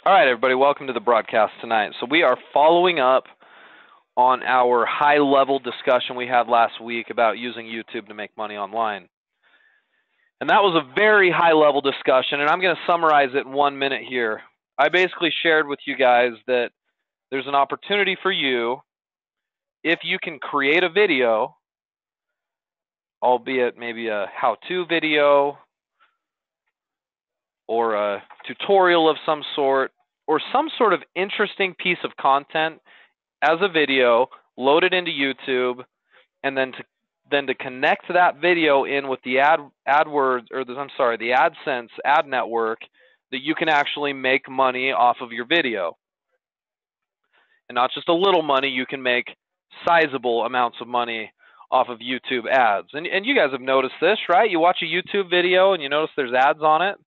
All right, everybody, welcome to the broadcast tonight. So we are following up on our high-level discussion we had last week about using YouTube to make money online. And that was a very high-level discussion, and I'm going to summarize it in 1 minute here. I basically shared with you guys that there's an opportunity for you if you can create a video, albeit maybe a how-to video or a tutorial of some sort, or some sort of interesting piece of content as a video, load it into YouTube, and then to connect that video in with the the AdSense ad network, that you can actually make money off of your video. And not just a little money, you can make sizable amounts of money off of YouTube ads. And you guys have noticed this, right? You watch a YouTube video and you notice there's ads on it.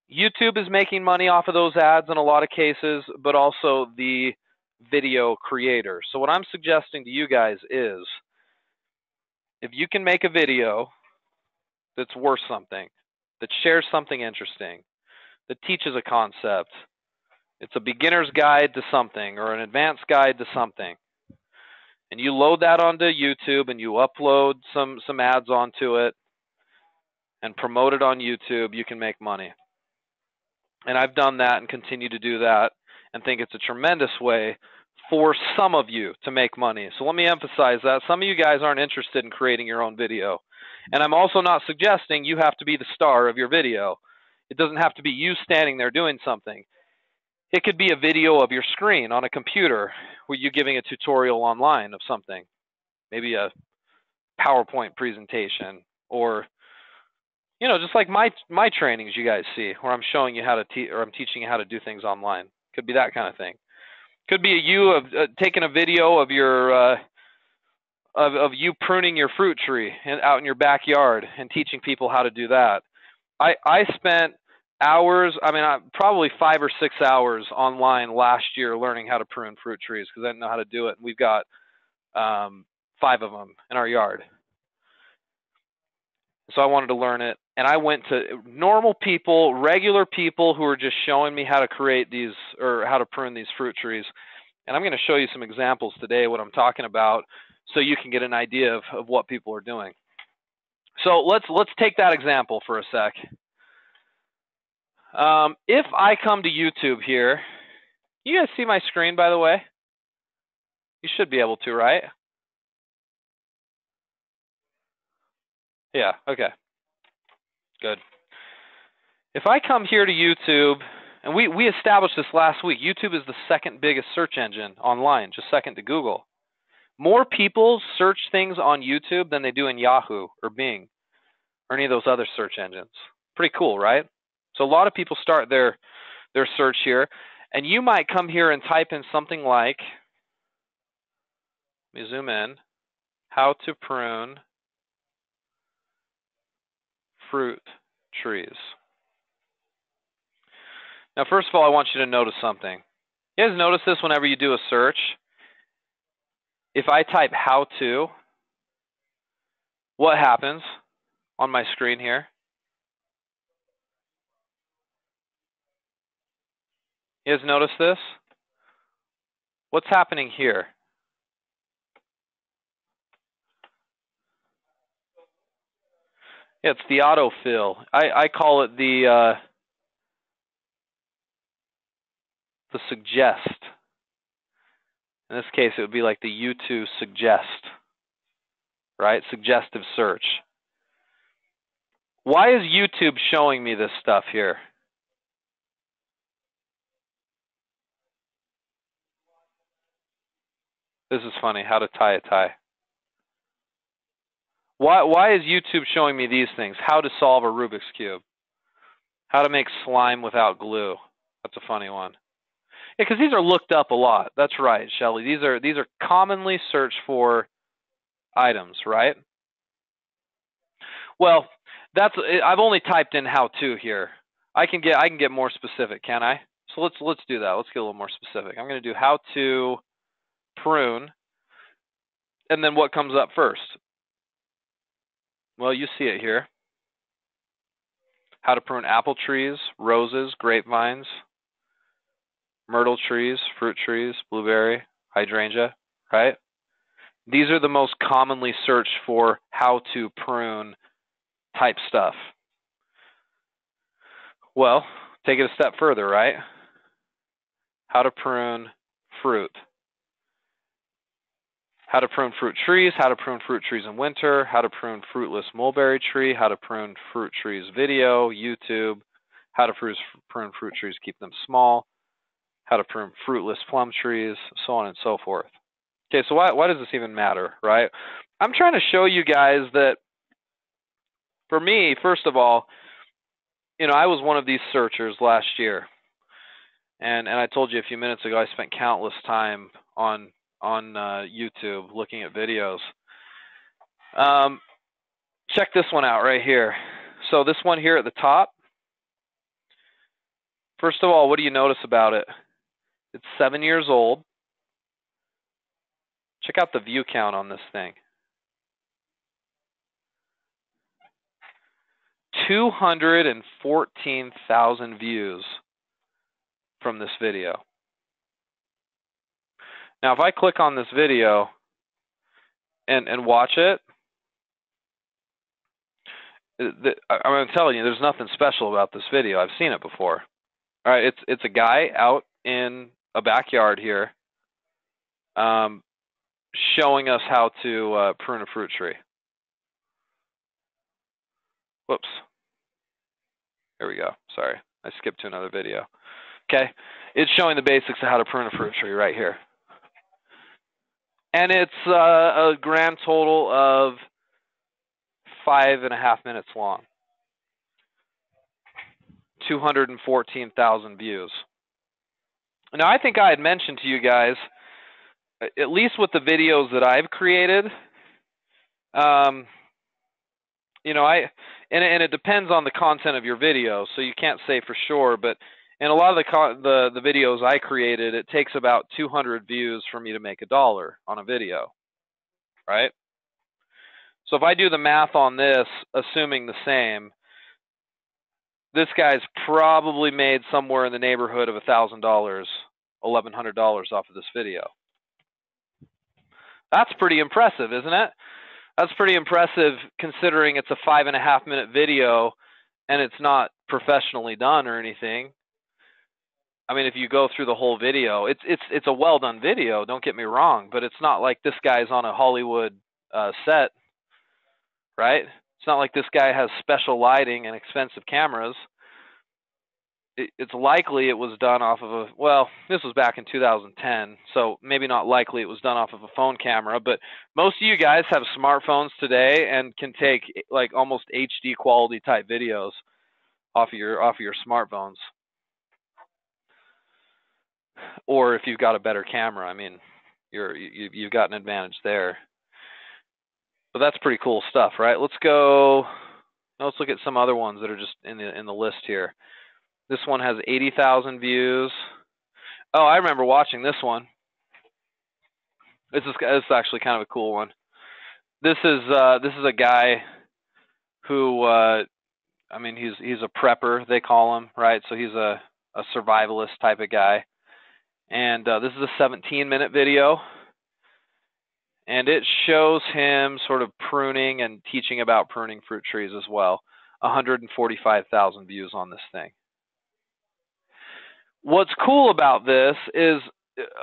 YouTube is making money off of those ads in a lot of cases, but also the video creator. So what I'm suggesting to you guys is, if you can make a video that's worth something, that shares something interesting, that teaches a concept, it's a beginner's guide to something or an advanced guide to something, and you load that onto YouTube and you upload some ads onto it and promote it on YouTube, you can make money. And I've done that and continue to do that and think it's a tremendous way for some of you to make money. So let me emphasize that. Some of you guys aren't interested in creating your own video. And I'm also not suggesting you have to be the star of your video. It doesn't have to be you standing there doing something. It could be a video of your screen on a computer where you're giving a tutorial online of something. Maybe a PowerPoint presentation, or just like my trainings you guys see, where I'm showing you how to or I'm teaching you how to do things online. Could be that kind of thing. Could be taking a video of your of you pruning your fruit tree out in your backyard and teaching people how to do that. I spent hours, probably 5 or 6 hours online last year learning how to prune fruit trees because I didn't know how to do it. We've got 5 of them in our yard. So I wanted to learn it, and I went to normal people, regular people who were just showing me how to create these, or how to prune these fruit trees. And I'm going to show you some examples today, what I'm talking about, so you can get an idea of what people are doing. So let's take that example for a sec. If I come to YouTube here, you guys see my screen, by the way? You should be able to, right? Yeah, okay. Good. If I come here to YouTube, and we established this last week, YouTube is the second biggest search engine online, just second to Google. More people search things on YouTube than they do in Yahoo or Bing or any of those other search engines. Pretty cool, right? So a lot of people start their search here, and you might come here and type in something like, let me zoom in, how to prune fruit trees. Now, first of all, I want you to notice something. You guys notice this whenever you do a search? If I type how to, what happens on my screen here? You guys notice this? What's happening here? Yeah, it's the autofill. I call it the suggest. In this case, it would be like the YouTube suggest, right? Suggestive search. Why is YouTube showing me this stuff here? This is funny, how to tie a tie. Why is YouTube showing me these things? How to solve a Rubik's Cube. How to make slime without glue. That's a funny one. Yeah, because these are looked up a lot. That's right, Shelly. These are commonly searched for items, right? Well, I've only typed in how to here. I can get more specific, can I? So let's do that. Let's get a little more specific. I'm going to do how to prune, and then what comes up first? Well, you see it here. How to prune apple trees, roses, grapevines. myrtle trees, fruit trees, blueberry, hydrangea, right? These are the most commonly searched for how to prune type stuff. Well, take it a step further, right? How to prune fruit. How to prune fruit trees, how to prune fruit trees in winter, how to prune fruitless mulberry tree, how to prune fruit trees video, YouTube, how to prune fruit trees, keep them small, how to prune fruitless plum trees, so on and so forth. Okay, so why does this even matter, right? I'm trying to show you guys that for me, first of all, I was one of these searchers last year. And I told you a few minutes ago I spent countless time on YouTube looking at videos. Check this one out right here. So this one here at the top, first of all, what do you notice about it? It's 7 years old. Check out the view count on this thing. 214,000 views from this video. Now, if I click on this video and watch it, I'm telling you, there's nothing special about this video. I've seen it before. All right, it's a guy out in a backyard here, showing us how to prune a fruit tree. Whoops. Here we go. Sorry, I skipped to another video. Okay, it's showing the basics of how to prune a fruit tree right here. And it's a grand total of 5.5 minutes long. 214,000 views. Now, I think I had mentioned to you guys, at least with the videos that I've created, and it depends on the content of your video, so you can't say for sure, but in a lot of the videos I created, it takes about 200 views for me to make $1 on a video, right? So if I do the math on this, assuming the same, this guy's probably made somewhere in the neighborhood of $1,000, $1,100 off of this video. That's pretty impressive, isn't it? That's pretty impressive considering it's a 5.5 minute video and it's not professionally done or anything. I mean, if you go through the whole video, it's a well done video, don't get me wrong, but it's not like this guy's on a Hollywood set, right? It's not like this guy has special lighting and expensive cameras. It's likely it was done off of this was back in 2010, so maybe not likely it was done off of a phone camera, but most of you guys have smartphones today and can take like almost HD quality type videos off of your smartphones. Or if you've got a better camera, I mean, you've got an advantage there. But that's pretty cool stuff, right? Let's look at some other ones that are just in the list here. This one has 80,000 views. Oh, I remember watching this one. This is actually kind of a cool one. This is a guy who I mean he's a prepper, they call him, right? So he's a survivalist type of guy. And this is a 17-minute video. And it shows him sort of pruning and teaching about pruning fruit trees as well. 145,000 views on this thing. What's cool about this is,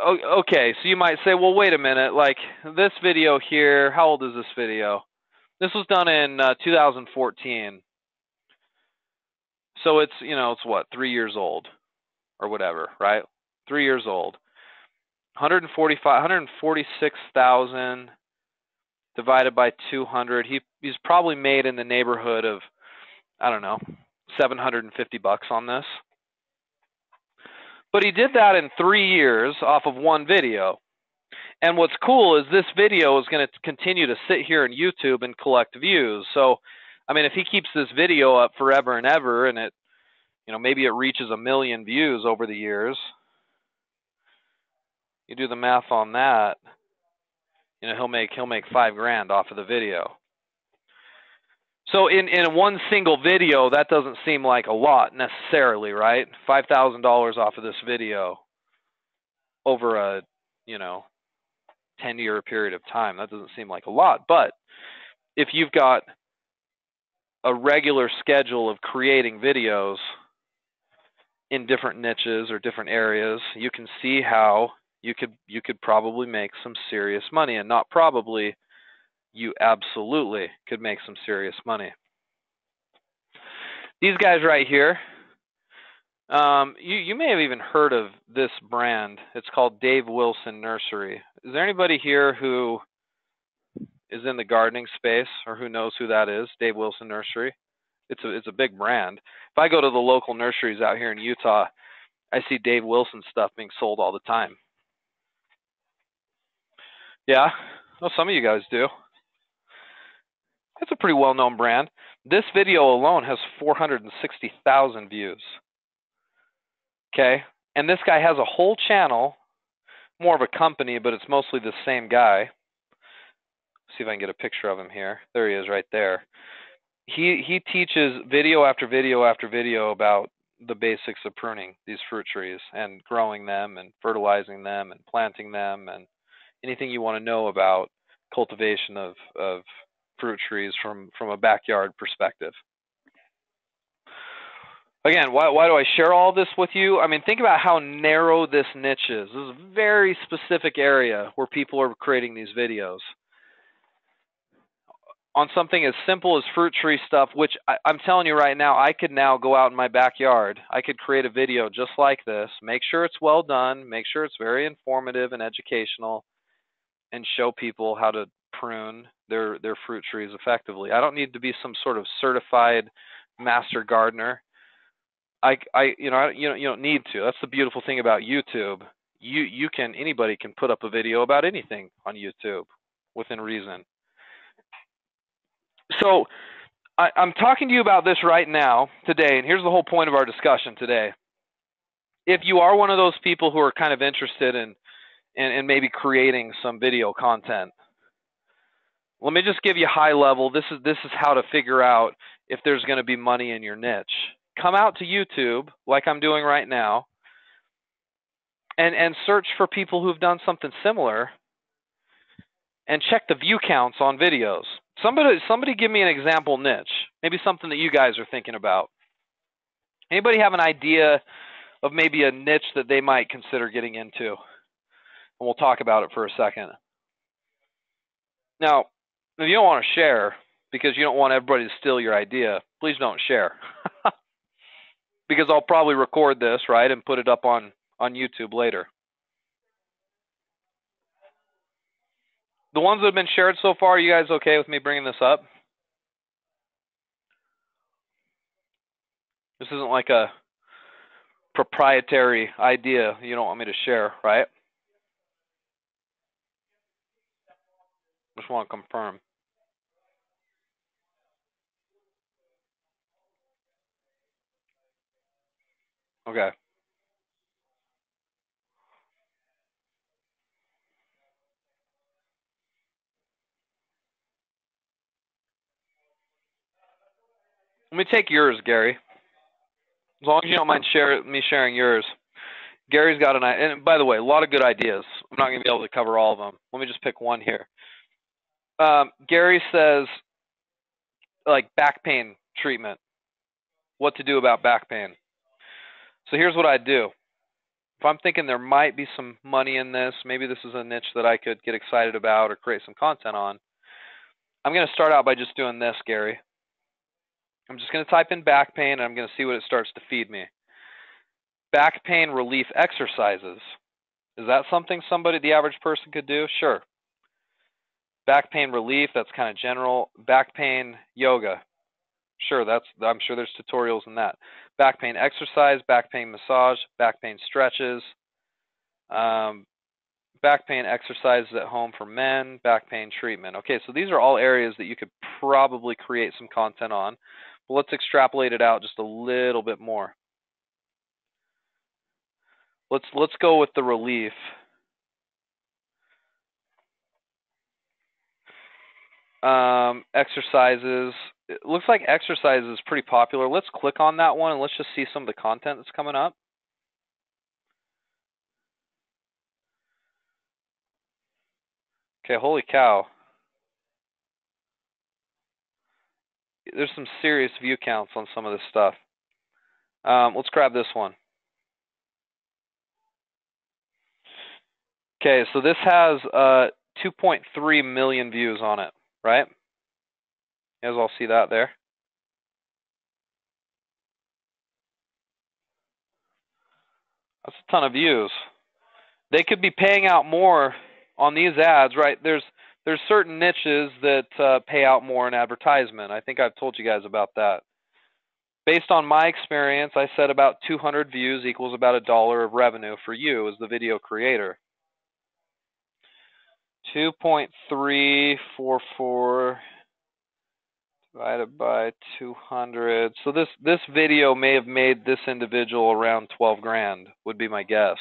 okay, so you might say, well, wait a minute, like this video here, how old is this video? This was done in 2014. So it's what, 3 years old or whatever, right? 3 years old. 146,000 divided by 200. He's probably made in the neighborhood of, I don't know, $750 on this. But he did that in 3 years off of one video. And what's cool is this video is going to continue to sit here on YouTube and collect views. So, I mean, if he keeps this video up forever and ever, and it, maybe it reaches 1 million views over the years, you do the math on that, he'll make $5,000 off of the video. So in one single video, that doesn't seem like a lot necessarily, right? $5,000 off of this video. over a, 10-year period of time. That doesn't seem like a lot, but if you've got a regular schedule of creating videos in different niches or different areas, you can see how you could probably make some serious money. And not probably, you absolutely could make some serious money. These guys right here, you may have even heard of this brand. It's called Dave Wilson Nursery. Is there anybody here who is in the gardening space or who knows who that is? Dave Wilson Nursery. It's a big brand. If I go to the local nurseries out here in Utah, I see Dave Wilson stuff being sold all the time. Yeah, well, some of you guys do. It's a pretty well-known brand. This video alone has 460,000 views. Okay, and this guy has a whole channel, more of a company, but it's mostly the same guy. See if I can get a picture of him here. There he is right there. He teaches video after video after video about the basics of pruning these fruit trees and growing them and fertilizing them and planting them and anything you want to know about cultivation of fruit trees from a backyard perspective. Again, why do I share all this with you? I mean, think about how narrow this niche is. This is a very specific area where people are creating these videos on something as simple as fruit tree stuff, which I'm telling you right now, I could now go out in my backyard. I could create a video just like this, make sure it's well done, make sure it's very informative and educational, and show people how to prune their fruit trees effectively. I don't need to be some sort of certified master gardener. You don't need to. That's the beautiful thing about YouTube. Anybody can put up a video about anything on YouTube within reason. So I'm talking to you about this right now, today, and here's the whole point of our discussion today. If you are one of those people who are kind of interested in maybe creating some video content, let me just give you high level. This is how to figure out if there's going to be money in your niche. Come out to YouTube, like I'm doing right now, and search for people who've done something similar, and check the view counts on videos. Somebody give me an example niche, maybe something that you guys are thinking about. Anybody have an idea of maybe a niche that they might consider getting into? And we'll talk about it for a second. Now, if you don't want to share because you don't want everybody to steal your idea, please don't share. Because I'll probably record this, right, and put it up on YouTube later. The ones that have been shared so far, are you guys okay with me bringing this up? This isn't like a proprietary idea you don't want me to share, right? Just want to confirm. Okay. Let me take yours, Gary. As long as you don't mind me sharing yours. Gary's got an idea. And by the way, a lot of good ideas. I'm not going to be able to cover all of them. Let me just pick one here. Gary says, like, back pain treatment. What to do about back pain. So here's what I do. If I'm thinking there might be some money in this, maybe this is a niche that I could get excited about or create some content on, I'm going to start out by just doing this, Gary. I'm just going to type in back pain, and I'm going to see what it starts to feed me. Back pain relief exercises. Is that something the average person could do? Sure. Back pain relief, that's kind of general. Back pain yoga. Sure, I'm sure there's tutorials in that. Back pain exercise, back pain massage, back pain stretches, back pain exercises at home for men, back pain treatment. Okay, so these are all areas that you could probably create some content on. But let's extrapolate it out just a little bit more. Let's go with the relief. Exercises. It looks like exercise is pretty popular. Let's click on that one and let's just see some of the content that's coming up. Okay, holy cow. There's some serious view counts on some of this stuff. Let's grab this one. Okay, so this has 2.3 million views on it, right? You guys all see that there? That's a ton of views. They could be paying out more on these ads, right? There's certain niches that pay out more in advertisement. I think I've told you guys about that. Based on my experience, I said about 200 views equals about $1 of revenue for you as the video creator. 2.344 divided by 200. So this video may have made this individual around 12 grand, would be my guess,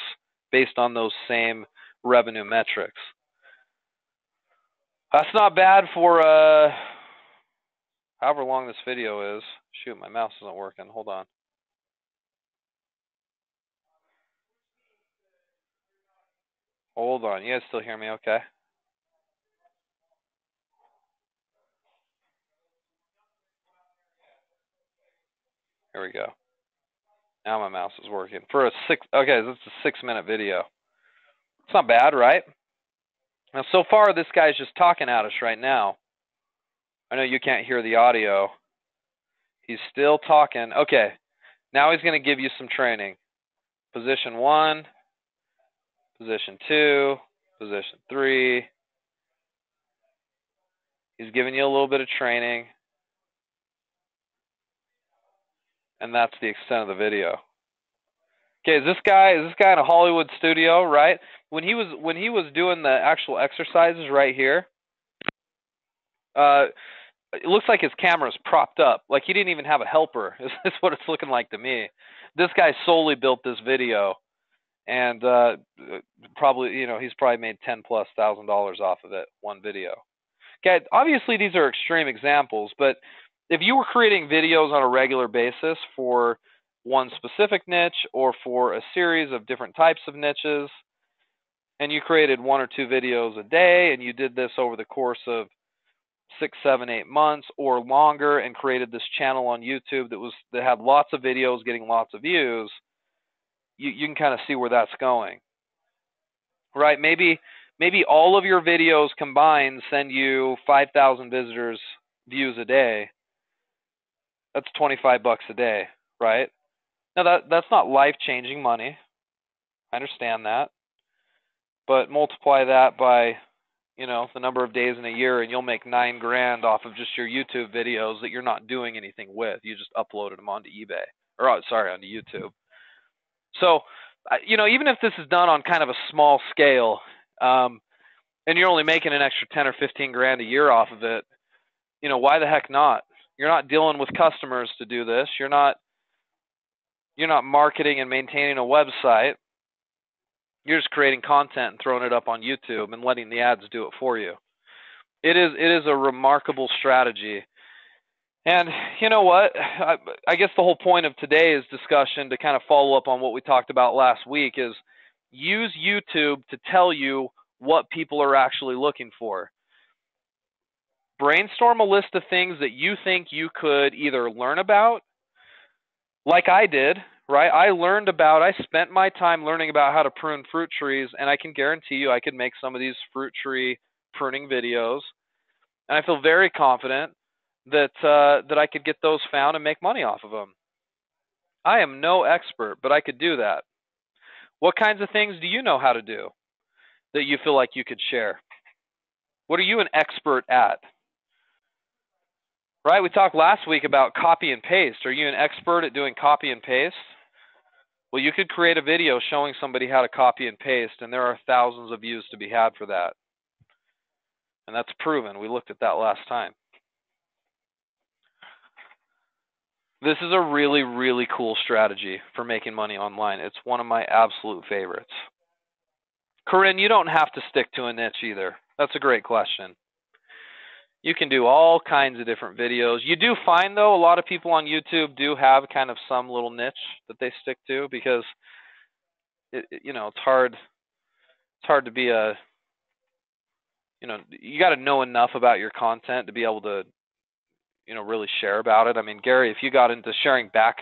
based on those same revenue metrics. That's not bad for however long this video is. Shoot, my mouse isn't working. Hold on. Hold on. You guys still hear me okay? Here we go. Now my mouse is working. For a okay, this is a 6-minute video. It's not bad, right? Now, so far, this guy's just talking at us right now. I know you can't hear the audio. He's still talking. Okay, now he's going to give you some training. Position 1, position 2, position 3. He's giving you a little bit of training. And that's the extent of the video. Okay, is this guy in a Hollywood studio, right? When he was doing the actual exercises right here, it looks like his camera's propped up. Like he didn't even have a helper. Is what it's looking like to me. This guy solely built this video, and probably he's probably made $10,000+ off of it, one video. Okay, obviously these are extreme examples, but if you were creating videos on a regular basis for one specific niche or for a series of different types of niches, and you created 1 or 2 videos a day, and you did this over the course of 6, 7, 8 months or longer, and created this channel on YouTube that had lots of videos getting lots of views, you can kind of see where that's going, right? Maybe all of your videos combined send you 5,000 views a day. That's $25 a day, right? Now that's not life-changing money. I understand that. But multiply that by, the number of days in a year, and you'll make $9 grand off of just your YouTube videos that you're not doing anything with. You just uploaded them onto eBay, or onto YouTube. So, even if this is done on kind of a small scale, and you're only making an extra 10 or 15 grand a year off of it, why the heck not? You're not dealing with customers to do this. You're not marketing and maintaining a website. You're just creating content and throwing it up on YouTube and letting the ads do it for you. It is a remarkable strategy. And you know what? I guess the whole point of today's discussion, to kind of follow up on what we talked about last week, is use YouTube to tell you what people are actually looking for. Brainstorm a list of things that you think you could either learn about, like I did, right? I spent my time learning about how to prune fruit trees, and I can guarantee you I could make some of these fruit tree pruning videos, and I feel very confident that I could get those found and make money off of them. I am no expert, but I could do that. What kinds of things do you know how to do that you feel like you could share? What are you an expert at? Right? We talked last week about copy and paste. Are you an expert at doing copy and paste? Well, you could create a video showing somebody how to copy and paste, and there are thousands of views to be had for that. And that's proven. We looked at that last time. This is a really, really cool strategy for making money online. It's one of my absolute favorites. Corinne, you don't have to stick to a niche either. That's a great question. You can do all kinds of different videos. You do find, though, a lot of people on YouTube do have kind of some little niche that they stick to, because it's hard to be a you got to know enough about your content to be able to, really share about it. I mean, Gary, if you got into sharing back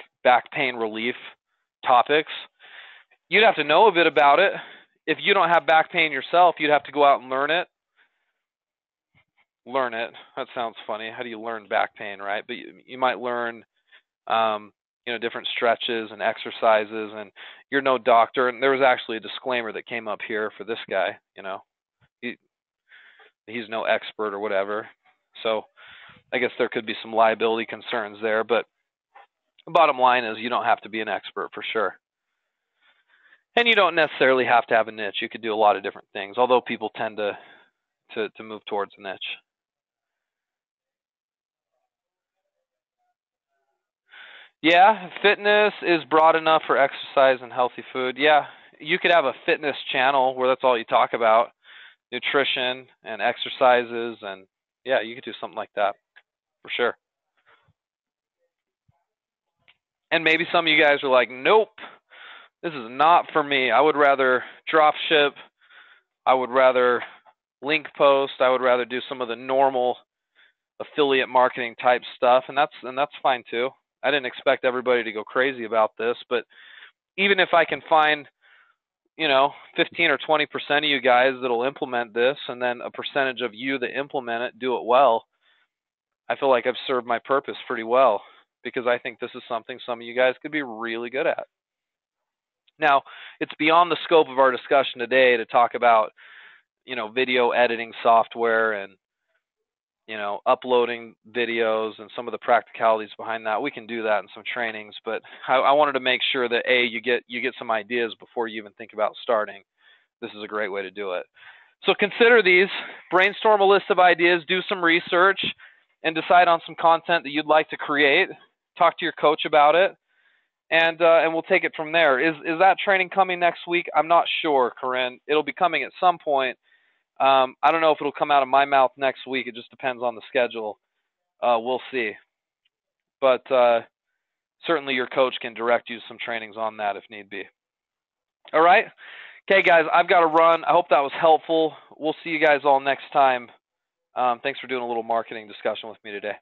pain relief topics, you'd have to know a bit about it. If you don't have back pain yourself, you'd have to go out and learn it. That sounds funny. How do you learn back pain, right? But you might learn, different stretches and exercises. And you're no doctor. And there was actually a disclaimer that came up here for this guy. He's no expert or whatever. So I guess there could be some liability concerns there. But the bottom line is you don't have to be an expert for sure. And you don't necessarily have to have a niche. You could do a lot of different things, although people tend to move towards a niche. Yeah, fitness is broad enough for exercise and healthy food. Yeah, you could have a fitness channel where that's all you talk about, nutrition and exercises, and yeah, you could do something like that for sure. And maybe some of you guys are like, nope, this is not for me. I would rather drop ship. I would rather link post. I would rather do some of the normal affiliate marketing type stuff, and that's fine too. I didn't expect everybody to go crazy about this, but even if I can find, 15 or 20% of you guys that'll implement this, and then a percentage of you that implement it do it well, I feel like I've served my purpose pretty well, because I think this is something some of you guys could be really good at. Now, it's beyond the scope of our discussion today to talk about, video editing software and, uploading videos and some of the practicalities behind that. We can do that in some trainings, but I wanted to make sure that you get some ideas before you even think about starting. This is a great way to do it. So consider these, brainstorm a list of ideas, do some research, and decide on some content that you'd like to create. Talk to your coach about it, and we'll take it from there. Is that training coming next week? I'm not sure, Corinne. It'll be coming at some point. I don't know if it'll come out of my mouth next week. It just depends on the schedule. We'll see. But certainly your coach can direct you to some trainings on that if need be. All right? Okay, guys, I've got to run. I hope that was helpful. We'll see you guys all next time. Thanks for doing a little marketing discussion with me today.